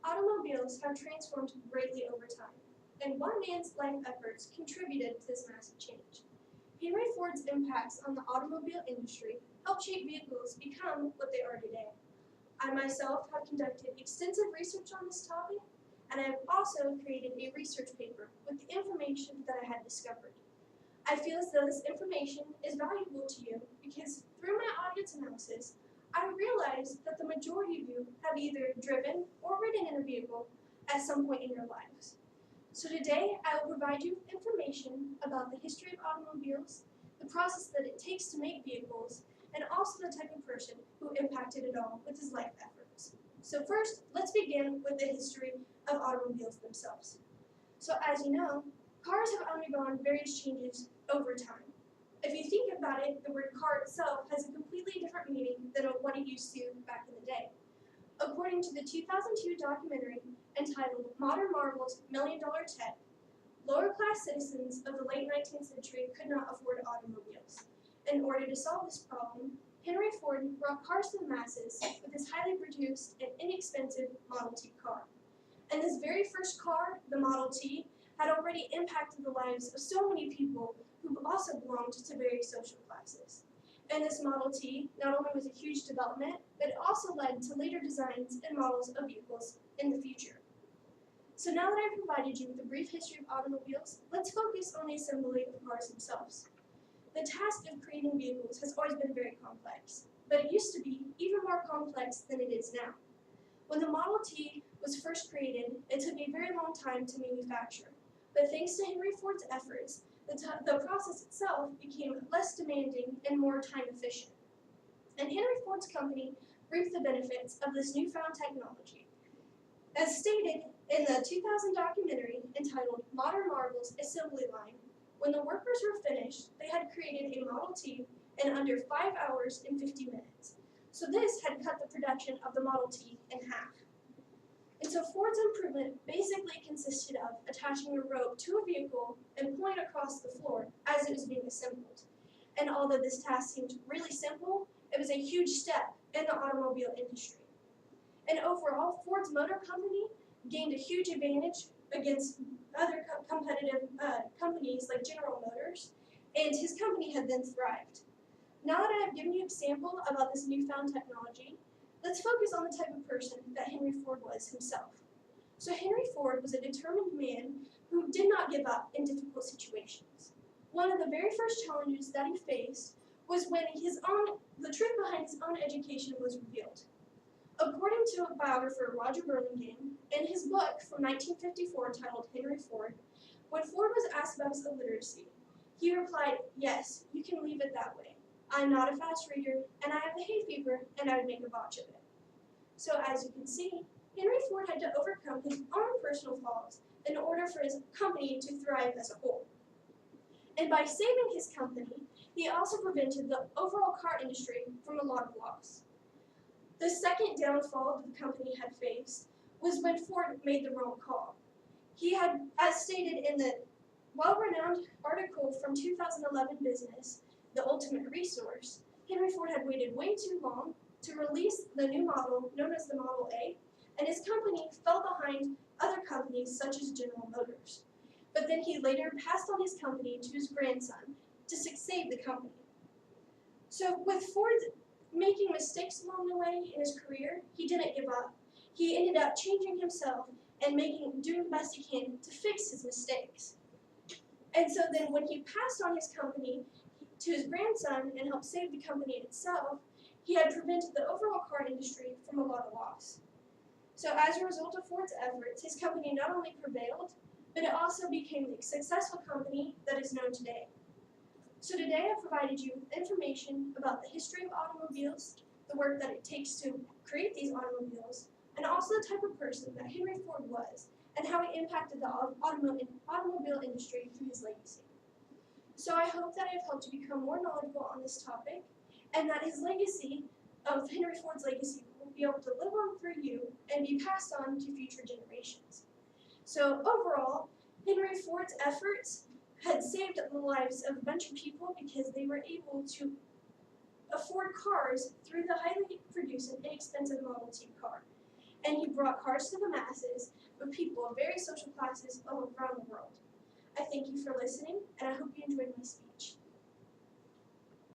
Automobiles have transformed greatly over time, and one man's life efforts contributed to this massive change. Henry Ford's impacts on the automobile industry helped shape vehicles become what they are today. I myself have conducted extensive research on this topic, and I have also created a research paper with the information that I had discovered. I feel as though this information is valuable to you because through my audience analysis, I realized that the majority of you have either driven or ridden in a vehicle at some point in your lives. So today, I will provide you with information about the history of automobiles, the process that it takes to make vehicles, and also the type of person who impacted it all with his life efforts. So first, let's begin with the history of automobiles themselves. So as you know, cars have undergone various changes over time. If you think about it, the word car itself has a completely different meaning than what it used to back in the day. According to the 2002 documentary entitled Modern Marvels, $1 Million Tech, lower-class citizens of the late 19th century could not afford automobiles. In order to solve this problem, Henry Ford brought cars to the masses with his highly produced and inexpensive Model T car. And this very first car, the Model T, had already impacted the lives of so many people who also belonged to various social classes. And this Model T not only was a huge development, but it also led to later designs and models of vehicles in the future. So now that I've provided you with a brief history of automobiles, let's focus on the assembly of cars themselves. The task of creating vehicles has always been very complex, but it used to be even more complex than it is now. When the Model T was first created, it took a very long time to manufacture, but thanks to Henry Ford's efforts, the process itself became less demanding and more time efficient. And Henry Ford's company reaped the benefits of this newfound technology. As stated in the 2000 documentary entitled Modern Marvels Assembly Line, when the workers were finished, they had created a Model T in under 5 hours and 50 minutes. So this had cut the production of the Model T in half. And so Ford's improvement basically consisted of attaching a rope to a vehicle and pulling across the floor as it was being assembled. And although this task seemed really simple, it was a huge step in the automobile industry. And overall, Ford's Motor Company gained a huge advantage against other competitive companies like General Motors, and his company had then thrived. Now that I have given you an example about this newfound technology, let's focus on the type of person that Henry Ford was himself. So Henry Ford was a determined man who did not give up in difficult situations. One of the very first challenges that he faced was when the truth behind his own education was revealed. According to biographer Roger Burlingame, in his book from 1954 titled Henry Ford, when Ford was asked about his illiteracy, he replied, "Yes, you can leave it that way. I'm not a fast reader, and I have the hay fever, and I would make a botch of it." So as you can see, Henry Ford had to overcome his own personal flaws in order for his company to thrive as a whole. And by saving his company, he also prevented the overall car industry from a lot of loss. The second downfall that the company had faced was when Ford made the wrong call. He had, as stated in the well-renowned article from 2011 Business, The Ultimate Resource, Henry Ford had waited way too long to release the new model known as the Model A, and his company fell behind other companies such as General Motors. But then he later passed on his company to his grandson to save the company. So with Ford making mistakes along the way in his career, he didn't give up. He ended up changing himself and doing the best he can to fix his mistakes. And so then when he passed on his company to his grandson and helped save the company itself, he had prevented the overall car industry from a lot of loss. So as a result of Ford's efforts, his company not only prevailed, but it also became the successful company that is known today. So today I've provided you with information about the history of automobiles, the work that it takes to create these automobiles, and also the type of person that Henry Ford was, and how he impacted the automobile industry through his legacy. So I hope that I've helped you become more knowledgeable on this topic, and that his legacy, of Henry Ford's legacy, will be able to live on through you and be passed on to future generations. So overall, Henry Ford's efforts had saved the lives of a bunch of people because they were able to afford cars through the highly produced and inexpensive Model T car. and he brought cars to the masses for people of various social classes all around the world. I thank you for listening, and I hope you enjoyed my speech.